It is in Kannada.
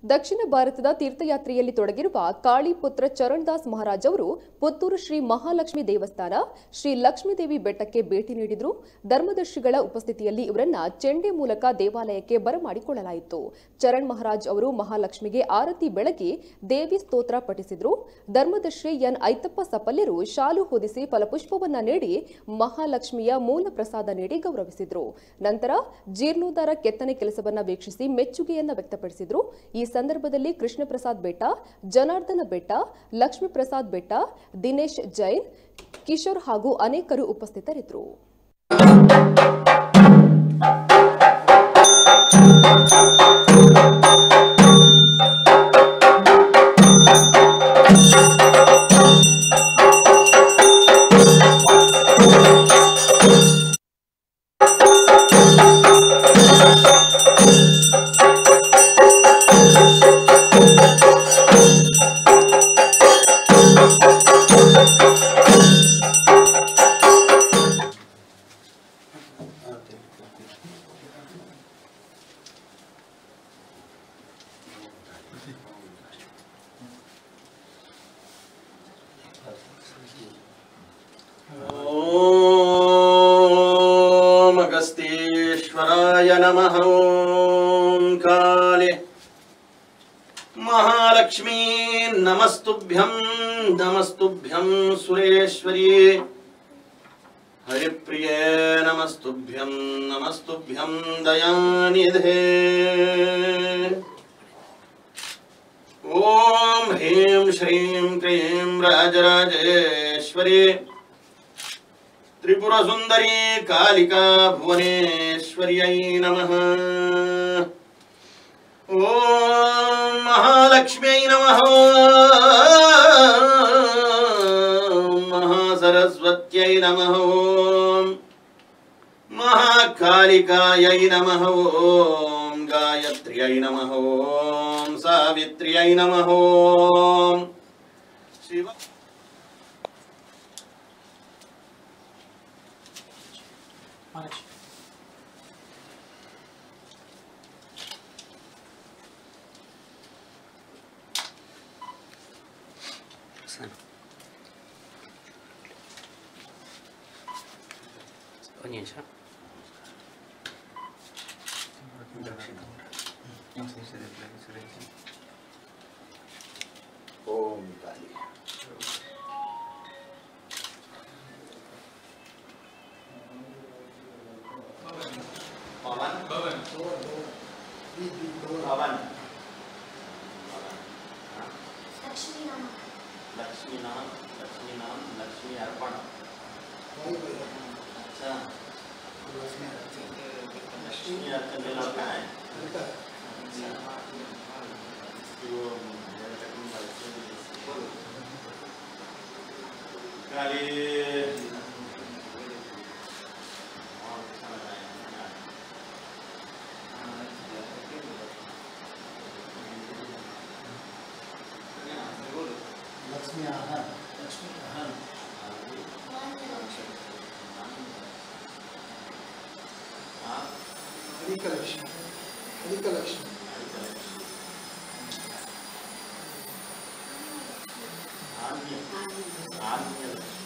ದಕ್ಷಿಣ ಭಾರತದ ತೀರ್ಥಯಾತ್ರೆಯಲ್ಲಿ ತೊಡಗಿರುವ ಕಾಳಿಪುತ್ರ ಚರಣದಾಸ್ ಮಹಾರಾಜ್ ಅವರು ಪುತ್ತೂರು ಶ್ರೀ ಮಹಾಲಕ್ಷ್ಮಿ ದೇವಸ್ಥಾನ ಶ್ರೀ ಲಕ್ಷ್ಮೀದೇವಿ ಬೆಟ್ಟಕ್ಕೆ ಭೇಟಿ ನೀಡಿದರು. ಧರ್ಮದರ್ಶಿಗಳ ಉಪಸ್ಥಿತಿಯಲ್ಲಿ ಇವರನ್ನ ಚೆಂಡೆ ಮೂಲಕ ದೇವಾಲಯಕ್ಕೆ ಬರಮಾಡಿಕೊಳ್ಳಲಾಯಿತು. ಚರಣ್ ಮಹಾರಾಜ್ ಅವರು ಮಹಾಲಕ್ಷ್ಮಿಗೆ ಆರತಿ ಬೆಳಗಿ ದೇವಿ ಸ್ತೋತ್ರ ಪಠಿಸಿದರು. ಧರ್ಮದರ್ಶಿ ಎನ್ ಐತಪ್ಪ ಸಪಲ್ಯರು ಶಾಲು ಹೊದಿಸಿ ಫಲಪುಷ್ಪವನ್ನ ನೀಡಿ ಮಹಾಲಕ್ಷ್ಮಿಯ ಮೂಲ ಪ್ರಸಾದ ನೀಡಿ ಗೌರವಿಸಿದರು. ನಂತರ ಜೀರ್ಣೋದ್ಧಾರ ಕೆತ್ತನೆ ಕೆಲಸವನ್ನ ವೀಕ್ಷಿಸಿ ಮೆಚ್ಚುಗೆಯನ್ನ ವ್ಯಕ್ತಪಡಿಸಿದರು. ಈ ಸಂದರ್ಭದಲ್ಲಿ ಕೃಷ್ಣ ಪ್ರಸಾದ್ ಬೆಟ್ಟ, ಜನಾರ್ದನ ಬೆಟ್ಟ, ಲಕ್ಷ್ಮೀ ಪ್ರಸಾದ್ ಬೆಟ್ಟ, ದಿನೇಶ್ ಜೈನ್, ಕಿಶೋರ್ ಹಾಗೂ ಅನೇಕರು ಉಪಸ್ಥಿತರಿದ್ದರು. ओम अगस्त्येश्वराय नमः। ओम काले महालक्ष्मी नमस्तुभ्यं नमस्तुभ्यं सुरेश्वरी हरिप्रिये नमस्तुभ्यं नमस्तुभ्यं दयानिधे। ओम ह्रीं श्रीं क्रीं राजराजेश्वरी त्रिपुर सुंदरी कालिका भुवनेश्वर्यै नमः। ओम महालक्ष्म्यै नमः। ओम महासरस्वत्यै नमः। ओम महाकालिकायै नमः। ओम गायत्र्यै नमः। ओम सावित्र्यै नमः। ओम शिव ओम काली पवन पवन पवन लक्ष्मी नाम लक्ष्मी नाम लक्ष्मी नाम लक्ष्मी अर्पण। अच्छा लक्ष्मी अर्पण देना क्या है? काली लक्ष्मी आहन लक्ष्मी आहन अधिक लक्ष्मी अधिक लक्ष्मी आन्य आन्य लक्ष्मी